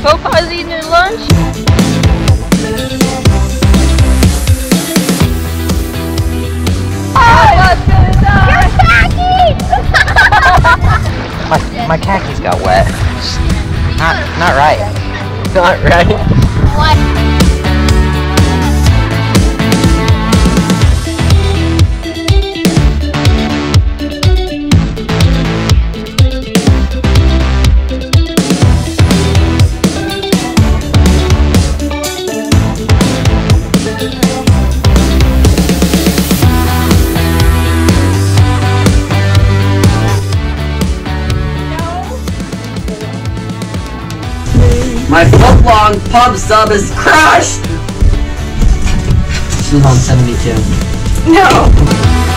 Popeye's eating their lunch? My khakis got wet. Not right. Not right. What? My foot-long pub sub is crushed! This is on 72. No!